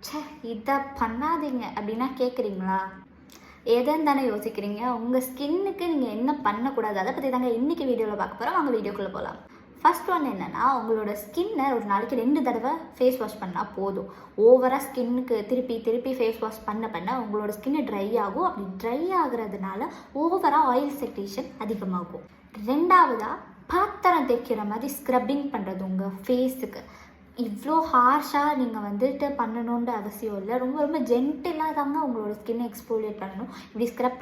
ச்சே இதை பண்ணாதீங்க அப்படின்னா கேட்குறீங்களா? எதுன்னு தானே யோசிக்கிறீங்க. உங்கள் ஸ்கின்னுக்கு நீங்கள் என்ன பண்ணக்கூடாது அதை பற்றி தாங்க இன்றைக்கி வீடியோவில் பார்க்க போகிறோம். வாங்க வீடியோக்குள்ளே போகலாம். ஃபர்ஸ்ட் ஒன் என்னென்னா, உங்களோட ஸ்கின்னை ஒரு நாளைக்கு 2 தடவை ஃபேஸ் வாஷ் பண்ணால் போதும். ஓவராக ஸ்கின்னுக்கு திருப்பி திருப்பி ஃபேஸ் வாஷ் பண்ண உங்களோட ஸ்கின்னு ட்ரை ஆகும். அப்படி ட்ரை ஆகுறதுனால ஓவராக ஆயில் செக்ரேஷன் அதிகமாகும். ரெண்டாவதாக, பாத்திரம் தேய்க்கிற மாதிரி ஸ்க்ரப்பிங் பண்ணுறது உங்கள் ஃபேஸுக்கு. இவ்வளோ ஹார்ஷாக நீங்கள் வந்துட்டு பண்ணணுன்ற அவசியம் இல்லை. ரொம்ப ரொம்ப ஜென்டிலாக தாங்க உங்களோட ஸ்கின்னை எக்ஸ்போலியேட் பண்ணணும். இப்படி ஸ்க்ரப்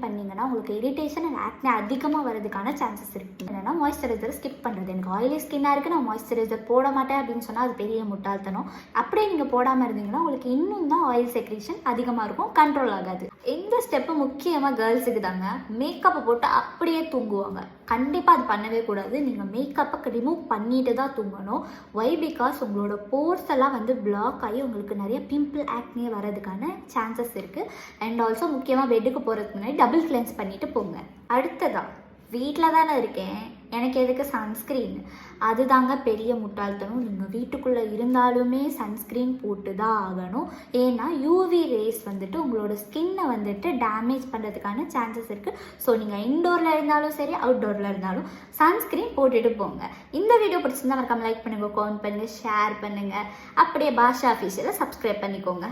பண்ணிங்கன்னா உங்களுக்கு இரிட்டேஷன் அண்ட் ஆக்னே அதிகமாக வரதுக்கான சான்சஸ் இருக்குது. என்னென்னா, மாய்ஸ்சரைசரை ஸ்கிப் பண்ணுறது. எனக்கு ஆயிலி ஸ்கின்னாக இருக்குது, நான் மாய்ஸ்சரைசர் போட மாட்டேன் அப்படின்னு சொன்னால் அது பெரிய முட்டாள்தனம். அப்படியே நீங்கள் போடாமல் இருந்தீங்கன்னா உங்களுக்கு இன்னும் தான் ஆயில் செக்ரேஷன் அதிகமாக இருக்கும், கண்ட்ரோல் ஆகாது. இந்த ஸ்டெப்பு முக்கியமாக கேர்ள்ஸுக்கு தாங்க. மேக்கப்பை போட்டு அப்படியே தூங்குவாங்க. கண்டிப்பாக அது பண்ணவே கூடாது. நீங்கள் மேக்கப்பை ரிமூவ் பண்ணிட்டு தான் தூங்கணும். ஒய்? பிகாஸ் உங்களோட போர்ஸ் எல்லாம் வந்து பிளாக் ஆகி உங்களுக்கு நிறைய பிம்பிள் ஆக்னே வரதுக்கான சான்சஸ் இருக்குது. அண்ட் ஆல்சோ முக்கியமாக பெட்டுக்கு போகிறதுக்கு முன்னாடி டபுள் கிளென்ஸ் பண்ணிவிட்டு போங்க. அடுத்ததான், வீட்டில் தானே இருக்கேன், எனக்கு எதுக்கு சன்ஸ்க்ரீன்? அதுதாங்க பெரிய முட்டாள்தனம். நீங்கள் வீட்டுக்குள்ளே இருந்தாலுமே சன்ஸ்க்ரீன் போட்டு தான் ஆகணும். ஏன்னா யூவி ரேஸ் வந்துட்டு உங்களோட ஸ்கின்னை வந்துட்டு டேமேஜ் பண்ணுறதுக்கான சான்சஸ் இருக்குது. ஸோ நீங்கள் இன்டோரில் இருந்தாலும் சரி, அவுட்டோரில் இருந்தாலும் சன்ஸ்க்ரீன் போட்டுட்டு போங்க. இந்த வீடியோ பிடிச்சிருந்தா மறக்காம லைக் பண்ணுங்கள், கமெண்ட் பண்ணுங்கள், ஷேர் பண்ணுங்கள். அப்படியே பாஷா ஆஃபீஷியலை சப்ஸ்கிரைப் பண்ணிக்கோங்க.